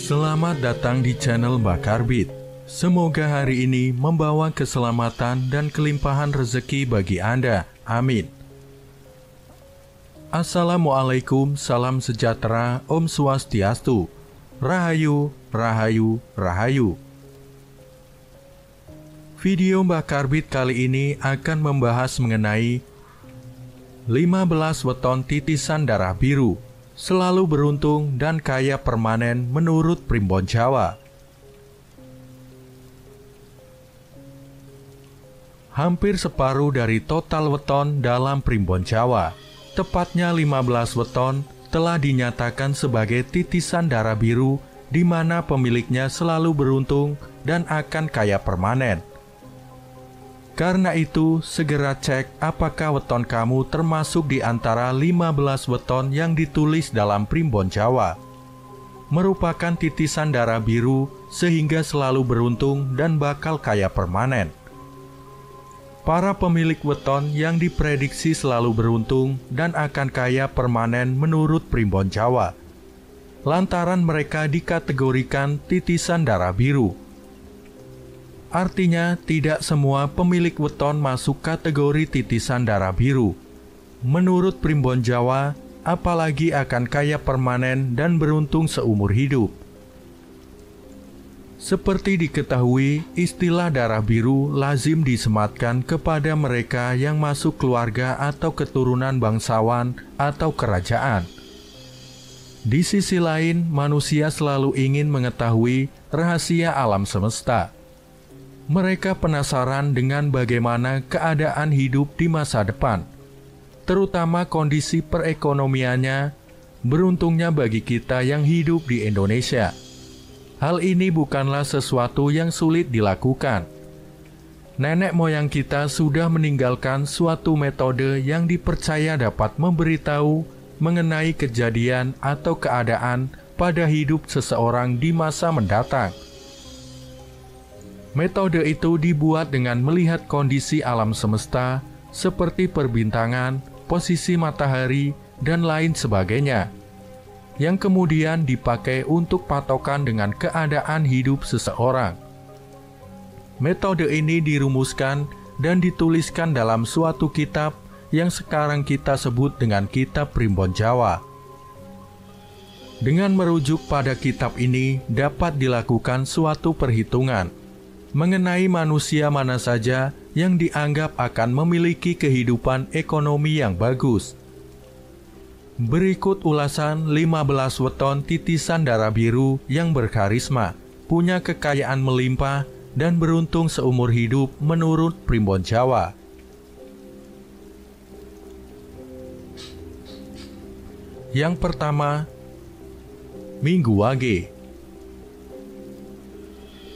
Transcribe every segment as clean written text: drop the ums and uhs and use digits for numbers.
Selamat datang di channel Mbak Karbit. Semoga hari ini membawa keselamatan dan kelimpahan rezeki bagi Anda. Amin. Assalamualaikum, salam sejahtera, Om Swastiastu. Rahayu, Rahayu, Rahayu. Video Mbak Karbit kali ini akan membahas mengenai 15 weton titisan darah biru, selalu beruntung dan kaya permanen menurut Primbon Jawa. Hampir separuh dari total weton dalam Primbon Jawa, tepatnya 15 weton, telah dinyatakan sebagai titisan darah biru di mana pemiliknya selalu beruntung dan akan kaya permanen. Karena itu, segera cek apakah weton kamu termasuk di antara 15 weton yang ditulis dalam Primbon Jawa. Merupakan titisan darah biru sehingga selalu beruntung dan bakal kaya permanen. Para pemilik weton yang diprediksi selalu beruntung dan akan kaya permanen menurut Primbon Jawa, lantaran mereka dikategorikan titisan darah biru. Artinya, tidak semua pemilik weton masuk kategori titisan darah biru. Menurut Primbon Jawa, apalagi akan kaya permanen dan beruntung seumur hidup. Seperti diketahui, istilah darah biru lazim disematkan kepada mereka yang masuk keluarga atau keturunan bangsawan atau kerajaan. Di sisi lain, manusia selalu ingin mengetahui rahasia alam semesta. Mereka penasaran dengan bagaimana keadaan hidup di masa depan, terutama kondisi perekonomiannya. Beruntungnya bagi kita yang hidup di Indonesia, hal ini bukanlah sesuatu yang sulit dilakukan. Nenek moyang kita sudah meninggalkan suatu metode yang dipercaya dapat memberitahu mengenai kejadian atau keadaan pada hidup seseorang di masa mendatang. Metode itu dibuat dengan melihat kondisi alam semesta seperti perbintangan, posisi matahari, dan lain sebagainya, yang kemudian dipakai untuk patokan dengan keadaan hidup seseorang. Metode ini dirumuskan dan dituliskan dalam suatu kitab yang sekarang kita sebut dengan Kitab Primbon Jawa. Dengan merujuk pada kitab ini dapat dilakukan suatu perhitungan mengenai manusia mana saja yang dianggap akan memiliki kehidupan ekonomi yang bagus. Berikut ulasan 15 weton titisan darah biru yang berkarisma, punya kekayaan melimpah, dan beruntung seumur hidup menurut Primbon Jawa. Yang pertama, Minggu Wage.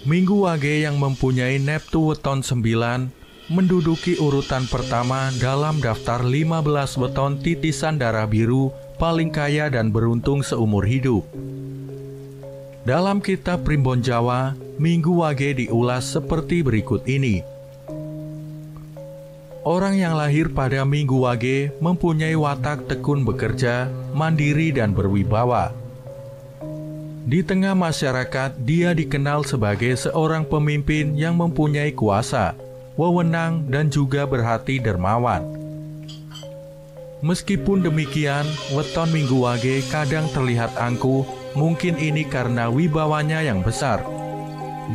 Minggu Wage yang mempunyai neptu weton 9 menduduki urutan pertama dalam daftar 15 weton titisan darah biru paling kaya dan beruntung seumur hidup. Dalam kitab Primbon Jawa, Minggu Wage diulas seperti berikut ini. Orang yang lahir pada Minggu Wage mempunyai watak tekun bekerja, mandiri dan berwibawa. Di tengah masyarakat, dia dikenal sebagai seorang pemimpin yang mempunyai kuasa, wewenang, dan juga berhati dermawan. Meskipun demikian, weton Minggu Wage kadang terlihat angkuh, mungkin ini karena wibawanya yang besar.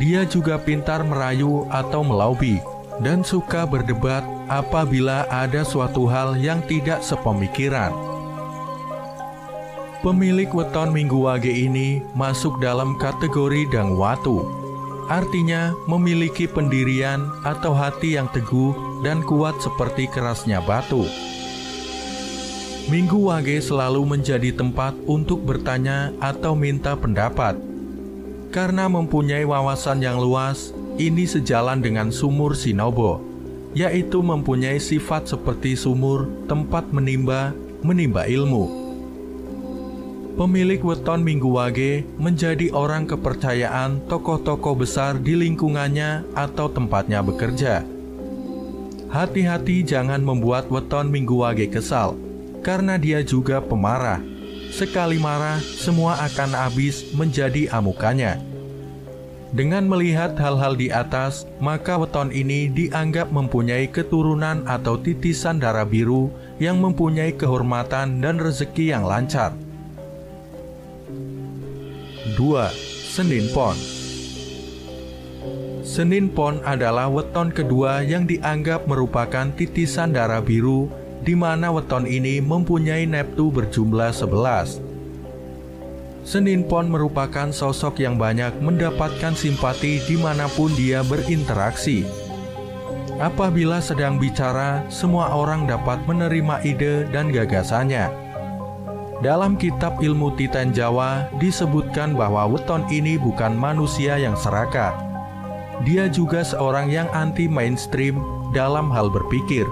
Dia juga pintar merayu atau melobi, dan suka berdebat apabila ada suatu hal yang tidak sepemikiran. Pemilik weton Minggu Wage ini masuk dalam kategori Dangwatu, artinya memiliki pendirian atau hati yang teguh dan kuat seperti kerasnya batu. Minggu Wage selalu menjadi tempat untuk bertanya atau minta pendapat. Karena mempunyai wawasan yang luas, ini sejalan dengan sumur Sinobo, yaitu mempunyai sifat seperti sumur, tempat menimba ilmu. Pemilik weton Minggu Wage menjadi orang kepercayaan tokoh-tokoh besar di lingkungannya atau tempatnya bekerja. Hati-hati jangan membuat weton Minggu Wage kesal, karena dia juga pemarah. Sekali marah, semua akan habis menjadi amukannya. Dengan melihat hal-hal di atas, maka weton ini dianggap mempunyai keturunan atau titisan darah biru yang mempunyai kehormatan dan rezeki yang lancar. 2. Senin Pon. Senin Pon adalah weton kedua yang dianggap merupakan titisan darah biru, di mana weton ini mempunyai neptu berjumlah 11. Senin Pon merupakan sosok yang banyak mendapatkan simpati dimanapun dia berinteraksi. Apabila sedang bicara, semua orang dapat menerima ide dan gagasannya. Dalam kitab ilmu Titan Jawa disebutkan bahwa weton ini bukan manusia yang serakah. Dia juga seorang yang anti mainstream dalam hal berpikir.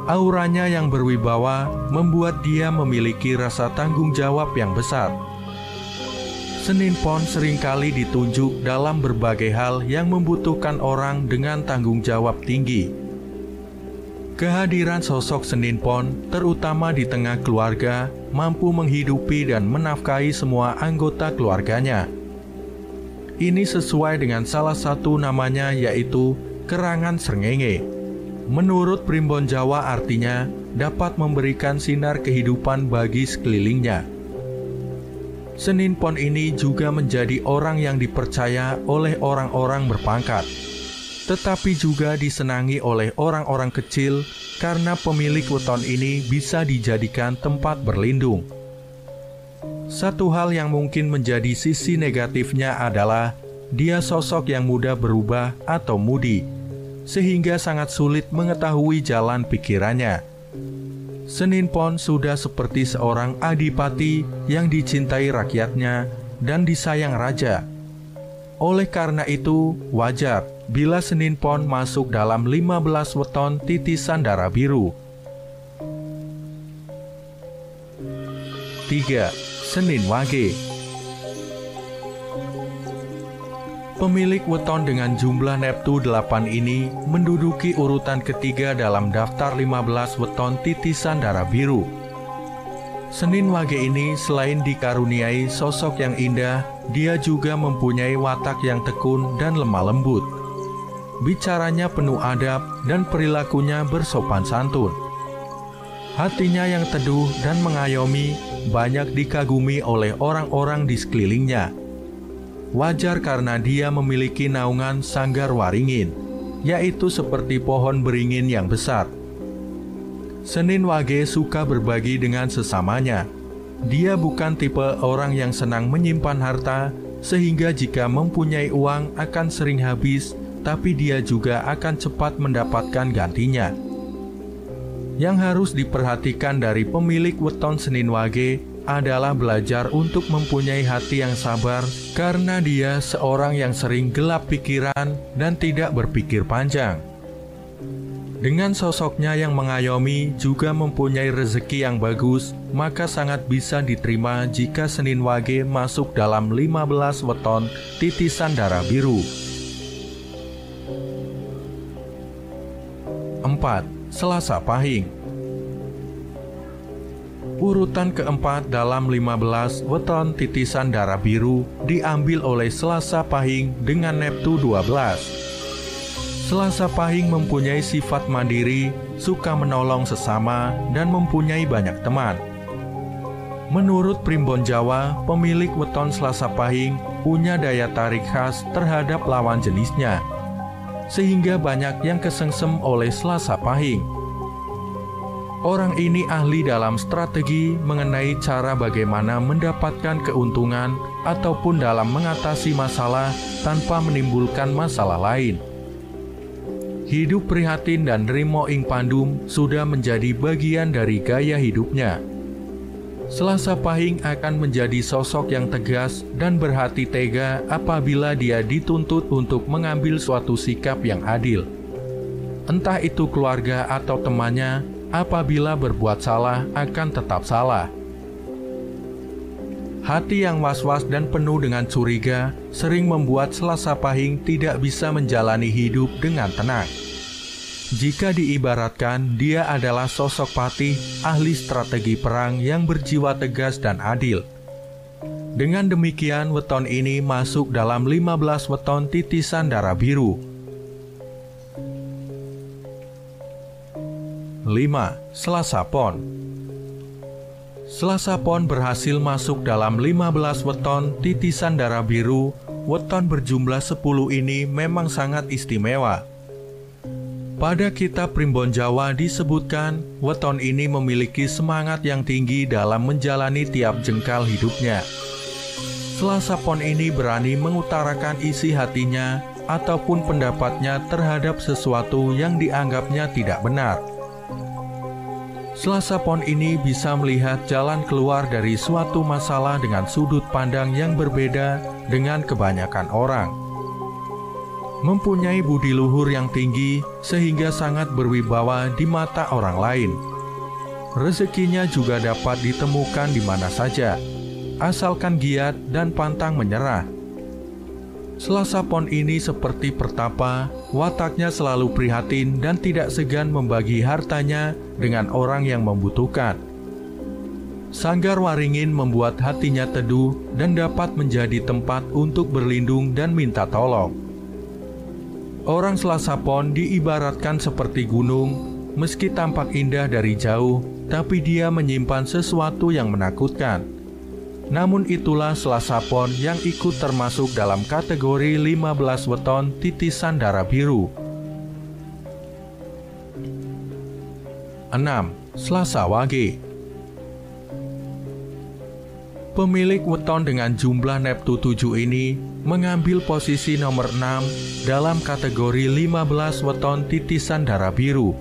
Auranya yang berwibawa membuat dia memiliki rasa tanggung jawab yang besar. Senin Pon seringkali ditunjuk dalam berbagai hal yang membutuhkan orang dengan tanggung jawab tinggi. Kehadiran sosok Senin Pon, terutama di tengah keluarga, mampu menghidupi dan menafkahi semua anggota keluarganya. Ini sesuai dengan salah satu namanya, yaitu kerangan srengenge. Menurut primbon Jawa artinya dapat memberikan sinar kehidupan bagi sekelilingnya. Senin Pon ini juga menjadi orang yang dipercaya oleh orang-orang berpangkat, tetapi juga disenangi oleh orang-orang kecil karena pemilik weton ini bisa dijadikan tempat berlindung. Satu hal yang mungkin menjadi sisi negatifnya adalah dia sosok yang mudah berubah atau mudi, sehingga sangat sulit mengetahui jalan pikirannya. Senin Pon sudah seperti seorang adipati yang dicintai rakyatnya dan disayang raja. Oleh karena itu, wajar bila Senin Pon masuk dalam 15 weton titisan darah biru. 3. Senin Wage. Pemilik weton dengan jumlah neptu 8 ini menduduki urutan ketiga dalam daftar 15 weton titisan darah biru. Senin Wage ini selain dikaruniai sosok yang indah, dia juga mempunyai watak yang tekun dan lemah lembut. Bicaranya penuh adab dan perilakunya bersopan santun. Hatinya yang teduh dan mengayomi banyak dikagumi oleh orang-orang di sekelilingnya. Wajar karena dia memiliki naungan sanggar waringin, yaitu seperti pohon beringin yang besar. Senin Wage suka berbagi dengan sesamanya. Dia bukan tipe orang yang senang menyimpan harta, sehingga jika mempunyai uang akan sering habis, tapi dia juga akan cepat mendapatkan gantinya. Yang harus diperhatikan dari pemilik weton Senin Wage adalah belajar untuk mempunyai hati yang sabar, karena dia seorang yang sering gelap pikiran dan tidak berpikir panjang. Dengan sosoknya yang mengayomi juga mempunyai rezeki yang bagus, maka sangat bisa diterima jika Senin Wage masuk dalam 15 weton titisan darah biru. 4. Selasa Pahing. Urutan keempat dalam 15 weton titisan darah biru diambil oleh Selasa Pahing dengan neptu 12. Selasa Pahing mempunyai sifat mandiri, suka menolong sesama, dan mempunyai banyak teman. Menurut primbon Jawa, pemilik weton Selasa Pahing punya daya tarik khas terhadap lawan jenisnya, sehingga banyak yang kesengsem oleh Selasa Pahing. Orang ini ahli dalam strategi mengenai cara bagaimana mendapatkan keuntungan ataupun dalam mengatasi masalah tanpa menimbulkan masalah lain. Hidup prihatin dan nrimo ing pandum sudah menjadi bagian dari gaya hidupnya. Selasa Pahing akan menjadi sosok yang tegas dan berhati tega apabila dia dituntut untuk mengambil suatu sikap yang adil. Entah itu keluarga atau temannya, apabila berbuat salah akan tetap salah. Hati yang was-was dan penuh dengan curiga sering membuat Selasa Pahing tidak bisa menjalani hidup dengan tenang. Jika diibaratkan, dia adalah sosok patih, ahli strategi perang yang berjiwa tegas dan adil. Dengan demikian, weton ini masuk dalam 15 weton titisan darah biru. 5. Selasa Pon. Selasa Pon berhasil masuk dalam 15 weton titisan darah biru. Weton berjumlah 10 ini memang sangat istimewa. Pada kitab Primbon Jawa disebutkan, weton ini memiliki semangat yang tinggi dalam menjalani tiap jengkal hidupnya. Selasa Pon ini berani mengutarakan isi hatinya ataupun pendapatnya terhadap sesuatu yang dianggapnya tidak benar. Selasa Pon ini bisa melihat jalan keluar dari suatu masalah dengan sudut pandang yang berbeda dengan kebanyakan orang. Mempunyai budi luhur yang tinggi sehingga sangat berwibawa di mata orang lain. Rezekinya juga dapat ditemukan di mana saja, asalkan giat dan pantang menyerah. Selasa Pon ini seperti pertapa, wataknya selalu prihatin dan tidak segan membagi hartanya dengan orang yang membutuhkan. Sanggar Waringin membuat hatinya teduh dan dapat menjadi tempat untuk berlindung dan minta tolong. Orang Selasa Pon diibaratkan seperti gunung, meski tampak indah dari jauh, tapi dia menyimpan sesuatu yang menakutkan. Namun itulah Selasa Pon yang ikut termasuk dalam kategori 15 weton titisan darah biru. 6. Selasa Wage. Pemilik weton dengan jumlah Neptu 7 ini mengambil posisi nomor 6 dalam kategori 15 weton titisan darah biru.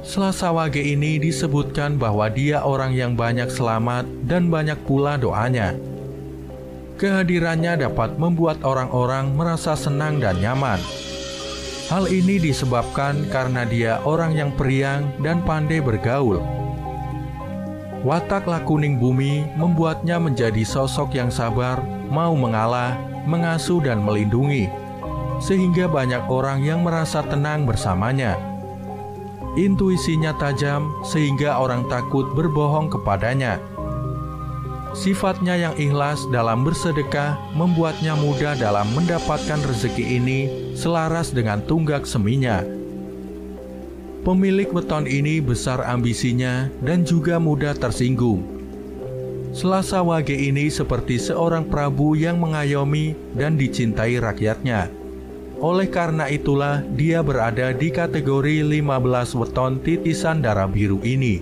Selasa Wage ini disebutkan bahwa dia orang yang banyak selamat dan banyak pula doanya. Kehadirannya dapat membuat orang-orang merasa senang dan nyaman. Hal ini disebabkan karena dia orang yang periang dan pandai bergaul. Watak lakuning bumi membuatnya menjadi sosok yang sabar, mau mengalah, mengasuh dan melindungi, sehingga banyak orang yang merasa tenang bersamanya. Intuisinya tajam sehingga orang takut berbohong kepadanya. Sifatnya yang ikhlas dalam bersedekah membuatnya mudah dalam mendapatkan rezeki ini selaras dengan tunggak seminya. Pemilik weton ini besar ambisinya dan juga mudah tersinggung. Selasa Wage ini seperti seorang prabu yang mengayomi dan dicintai rakyatnya. Oleh karena itulah dia berada di kategori 15 weton titisan darah biru ini.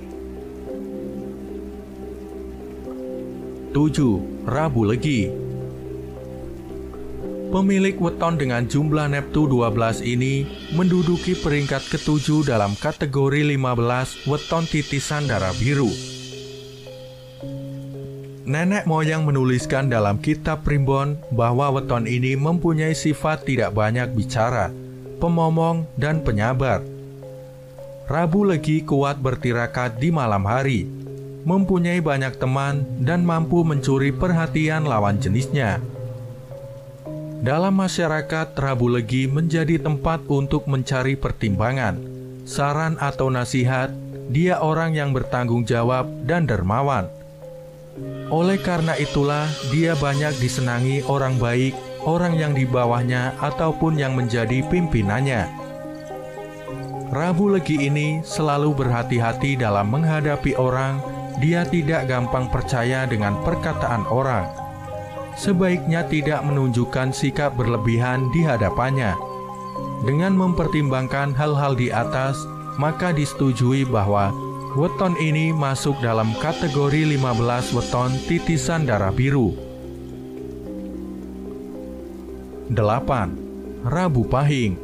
7. Rabu Legi. Pemilik weton dengan jumlah Neptu 12 ini menduduki peringkat ke-7 dalam kategori 15 weton titisan darah biru. Nenek moyang menuliskan dalam kitab Primbon bahwa weton ini mempunyai sifat tidak banyak bicara, pemomong, dan penyabar. Rabu Legi kuat bertirakat di malam hari, mempunyai banyak teman, dan mampu mencuri perhatian lawan jenisnya. Dalam masyarakat, Rabu Legi menjadi tempat untuk mencari pertimbangan, saran atau nasihat. Dia orang yang bertanggung jawab dan dermawan. Oleh karena itulah, dia banyak disenangi orang baik, orang yang di bawahnya ataupun yang menjadi pimpinannya. Rabu Legi ini selalu berhati-hati dalam menghadapi orang. Dia tidak gampang percaya dengan perkataan orang. Sebaiknya tidak menunjukkan sikap berlebihan di hadapannya. Dengan mempertimbangkan hal-hal di atas, maka disetujui bahwa weton ini masuk dalam kategori 15 weton titisan darah biru. 8. Rabu Pahing.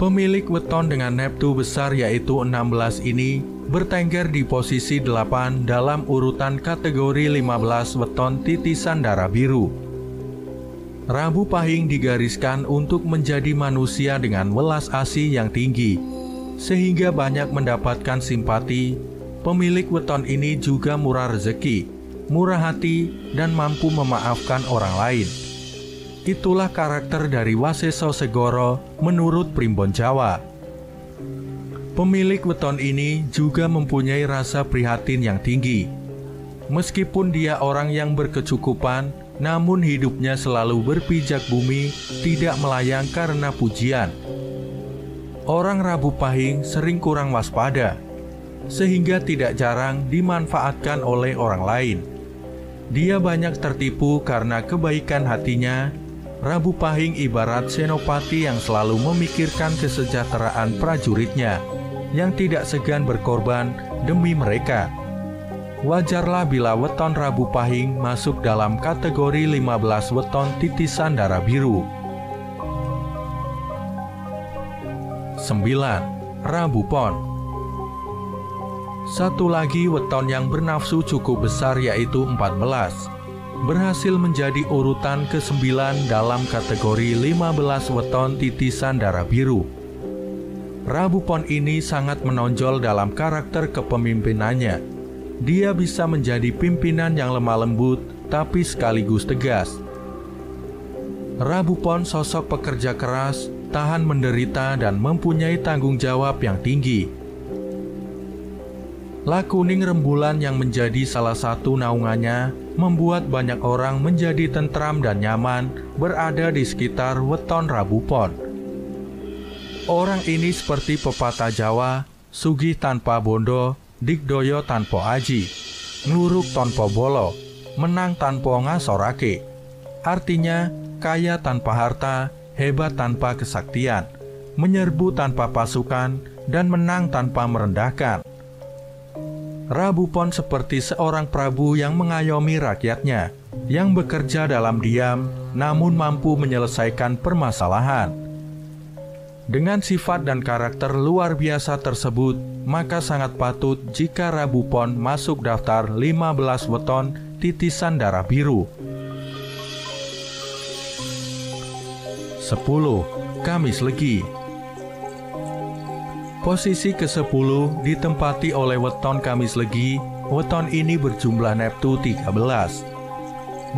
Pemilik weton dengan Neptu besar yaitu 16 ini bertengger di posisi 8 dalam urutan kategori 15 weton titisan darah biru. Rabu Pahing digariskan untuk menjadi manusia dengan welas asih yang tinggi, sehingga banyak mendapatkan simpati. Pemilik weton ini juga murah rezeki, murah hati, dan mampu memaafkan orang lain. Itulah karakter dari Waseso Segoro menurut Primbon Jawa. Pemilik weton ini juga mempunyai rasa prihatin yang tinggi. Meskipun dia orang yang berkecukupan, namun hidupnya selalu berpijak bumi, tidak melayang karena pujian. Orang Rabu Pahing sering kurang waspada, sehingga tidak jarang dimanfaatkan oleh orang lain. Dia banyak tertipu karena kebaikan hatinya. Rabu Pahing ibarat senopati yang selalu memikirkan kesejahteraan prajuritnya, yang tidak segan berkorban demi mereka. Wajarlah bila weton Rabu Pahing masuk dalam kategori 15 weton titisan darah biru. 9. Rabu Pon. Satu lagi weton yang bernafsu cukup besar yaitu 14. Berhasil menjadi urutan ke-9 dalam kategori 15 weton titisan darah biru. Rabu Pon ini sangat menonjol dalam karakter kepemimpinannya. Dia bisa menjadi pimpinan yang lemah lembut tapi sekaligus tegas. Rabu Pon sosok pekerja keras, tahan menderita dan mempunyai tanggung jawab yang tinggi. Lakuning rembulan yang menjadi salah satu naungannya membuat banyak orang menjadi tentram dan nyaman berada di sekitar weton Rabu Pon. Orang ini seperti pepatah Jawa, sugih tanpa bondo, digdoyo tanpa aji, ngluruk tanpa bolo, menang tanpa ngasorake. Artinya, kaya tanpa harta, hebat tanpa kesaktian, menyerbu tanpa pasukan, dan menang tanpa merendahkan. Rabu Pon seperti seorang prabu yang mengayomi rakyatnya, yang bekerja dalam diam, namun mampu menyelesaikan permasalahan. Dengan sifat dan karakter luar biasa tersebut, maka sangat patut jika Rabu Pon masuk daftar 15 weton titisan darah biru. 10. Kamis Legi. Posisi ke-10 ditempati oleh weton Kamis Legi. Weton ini berjumlah neptu 13.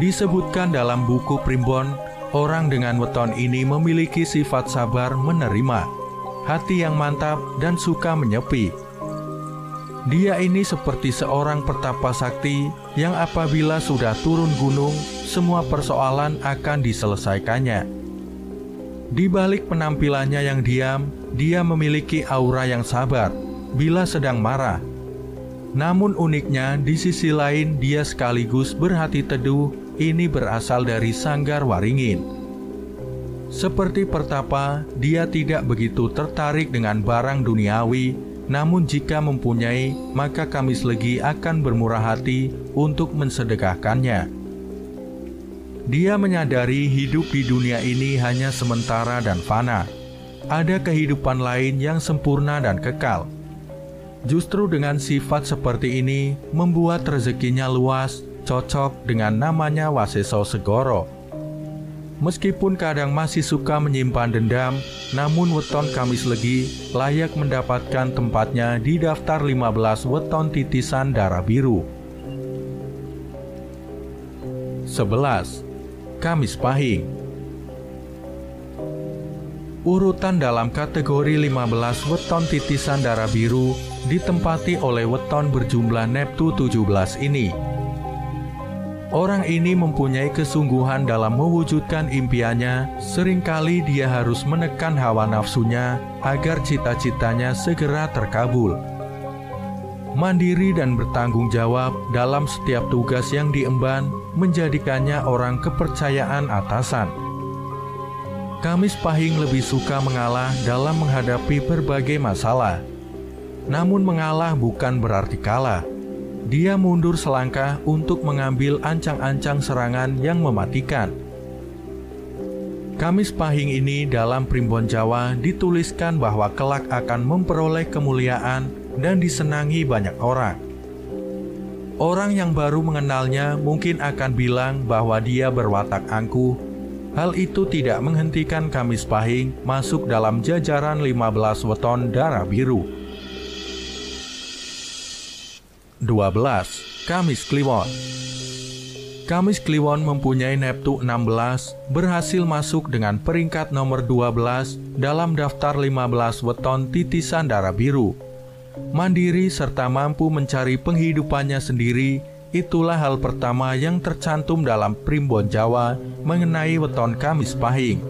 Disebutkan dalam buku Primbon, orang dengan weton ini memiliki sifat sabar menerima, hati yang mantap dan suka menyepi. Dia ini seperti seorang pertapa sakti yang apabila sudah turun gunung, semua persoalan akan diselesaikannya. Di balik penampilannya yang diam, dia memiliki aura yang sabar bila sedang marah. Namun uniknya, di sisi lain dia sekaligus berhati teduh. Ini berasal dari Sanggar Waringin. Seperti pertapa, dia tidak begitu tertarik dengan barang duniawi. Namun jika mempunyai, maka Kamis Legi akan bermurah hati untuk mensedekahkannya. Dia menyadari hidup di dunia ini hanya sementara dan fana. Ada kehidupan lain yang sempurna dan kekal. Justru dengan sifat seperti ini membuat rezekinya luas, cocok dengan namanya Waseso Segoro. Meskipun kadang masih suka menyimpan dendam, namun weton Kamis Legi layak mendapatkan tempatnya di daftar 15 weton titisan darah biru. 11. Kamis Pahing. Urutan dalam kategori 15 weton titisan darah biru ditempati oleh weton berjumlah neptu 17 ini. Orang ini mempunyai kesungguhan dalam mewujudkan impiannya. Seringkali dia harus menekan hawa nafsunya agar cita-citanya segera terkabul. Mandiri dan bertanggung jawab dalam setiap tugas yang diemban menjadikannya orang kepercayaan atasan. Kamis Pahing lebih suka mengalah dalam menghadapi berbagai masalah. Namun mengalah bukan berarti kalah. Dia mundur selangkah untuk mengambil ancang-ancang serangan yang mematikan. Kamis Pahing ini dalam Primbon Jawa dituliskan bahwa kelak akan memperoleh kemuliaan dan disenangi banyak orang. Orang yang baru mengenalnya mungkin akan bilang bahwa dia berwatak angkuh. Hal itu tidak menghentikan Kamis Pahing masuk dalam jajaran 15 weton darah biru. 12. Kamis Kliwon. Kamis Kliwon mempunyai Neptu 16, berhasil masuk dengan peringkat nomor 12 dalam daftar 15 weton titisan darah biru. Mandiri serta mampu mencari penghidupannya sendiri, itulah hal pertama yang tercantum dalam Primbon Jawa mengenai weton Kamis Pahing.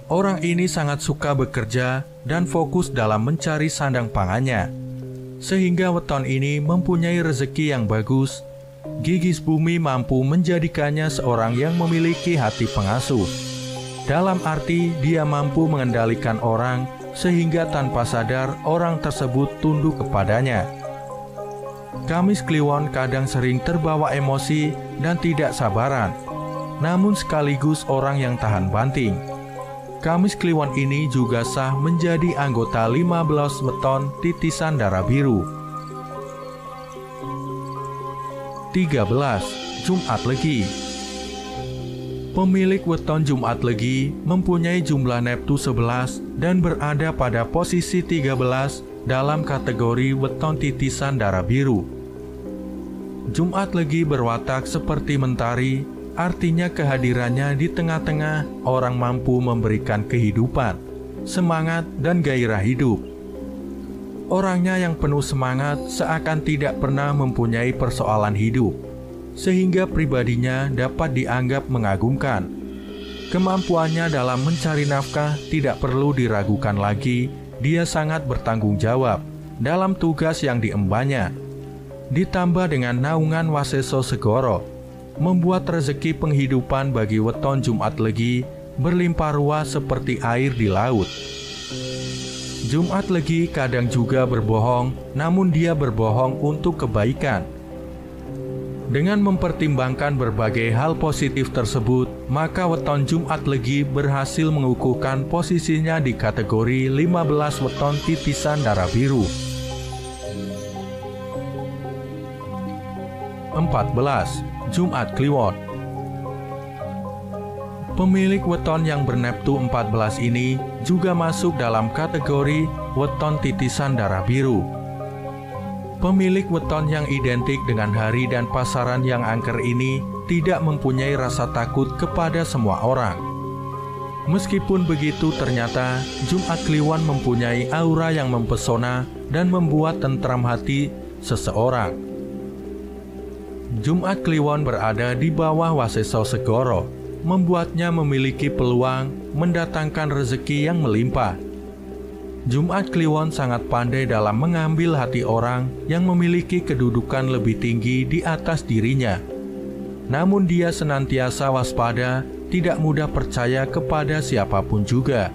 Orang ini sangat suka bekerja dan fokus dalam mencari sandang pangannya, sehingga weton ini mempunyai rezeki yang bagus. Gigis bumi mampu menjadikannya seorang yang memiliki hati pengasuh. Dalam arti dia mampu mengendalikan orang, sehingga tanpa sadar orang tersebut tunduk kepadanya. Kamis Kliwon kadang sering terbawa emosi dan tidak sabaran, namun sekaligus orang yang tahan banting. Kamis Kliwon ini juga sah menjadi anggota 15 weton titisan darah biru. 13. Jumat Legi. Pemilik weton Jumat Legi mempunyai jumlah Neptu 11 dan berada pada posisi 13 dalam kategori weton titisan darah biru. Jumat Legi berwatak seperti mentari, artinya kehadirannya di tengah-tengah orang mampu memberikan kehidupan, semangat, dan gairah hidup. Orangnya yang penuh semangat seakan tidak pernah mempunyai persoalan hidup, sehingga pribadinya dapat dianggap mengagumkan. Kemampuannya dalam mencari nafkah tidak perlu diragukan lagi, dia sangat bertanggung jawab dalam tugas yang diembannya. Ditambah dengan naungan Waseso Segoro, membuat rezeki penghidupan bagi weton Jumat Legi berlimpah ruah seperti air di laut. Jumat Legi kadang juga berbohong, namun dia berbohong untuk kebaikan. Dengan mempertimbangkan berbagai hal positif tersebut, maka weton Jumat Legi berhasil mengukuhkan posisinya di kategori 15 weton titisan darah biru. 14. Jumat Kliwon. Pemilik weton yang berneptu 14 ini juga masuk dalam kategori weton titisan darah biru. Pemilik weton yang identik dengan hari dan pasaran yang angker ini tidak mempunyai rasa takut kepada semua orang. Meskipun begitu, ternyata Jumat Kliwon mempunyai aura yang mempesona dan membuat tentram hati seseorang. Jumat Kliwon berada di bawah Waseso Segoro, membuatnya memiliki peluang mendatangkan rezeki yang melimpah. Jumat Kliwon sangat pandai dalam mengambil hati orang yang memiliki kedudukan lebih tinggi di atas dirinya. Namun dia senantiasa waspada, tidak mudah percaya kepada siapapun juga.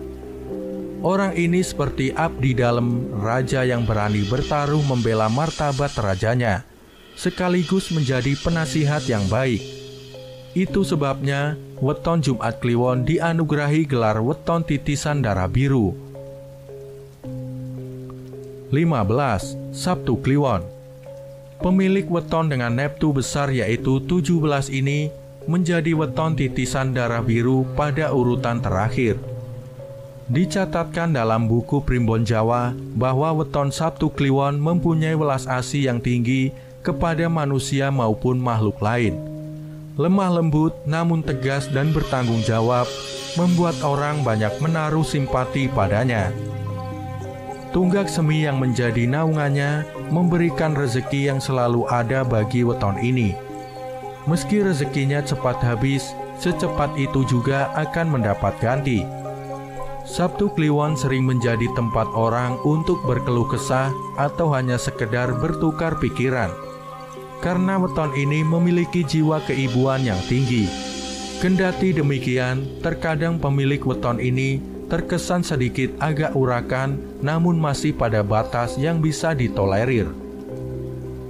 Orang ini seperti abdi dalam raja yang berani bertaruh membela martabat rajanya, sekaligus menjadi penasihat yang baik. Itu sebabnya weton Jumat Kliwon dianugerahi gelar weton titisan darah biru. 15. Sabtu Kliwon. Pemilik weton dengan neptu besar yaitu 17 ini menjadi weton titisan darah biru pada urutan terakhir. Dicatatkan dalam buku Primbon Jawa bahwa weton Sabtu Kliwon mempunyai welas asih yang tinggi kepada manusia maupun makhluk lain. Lemah lembut namun tegas dan bertanggung jawab, membuat orang banyak menaruh simpati padanya. Tunggak semi yang menjadi naungannya memberikan rezeki yang selalu ada bagi weton ini. Meski rezekinya cepat habis, secepat itu juga akan mendapat ganti. Sabtu Kliwon sering menjadi tempat orang untuk berkeluh kesah atau hanya sekedar bertukar pikiran. Karena weton ini memiliki jiwa keibuan yang tinggi. Kendati demikian, terkadang pemilik weton ini terkesan sedikit agak urakan, namun masih pada batas yang bisa ditolerir.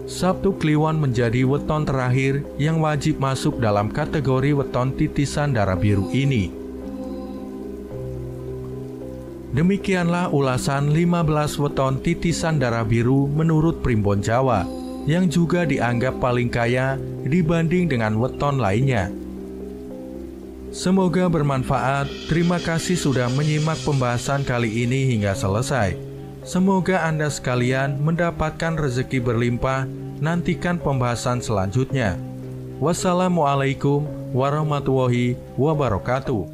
Sabtu Kliwon menjadi weton terakhir yang wajib masuk dalam kategori weton titisan darah biru ini. Demikianlah ulasan 15 weton titisan darah biru menurut Primbon Jawa, yang juga dianggap paling kaya dibanding dengan weton lainnya. Semoga bermanfaat. Terima kasih sudah menyimak pembahasan kali ini hingga selesai. Semoga Anda sekalian mendapatkan rezeki berlimpah. Nantikan pembahasan selanjutnya. Wassalamualaikum warahmatullahi wabarakatuh.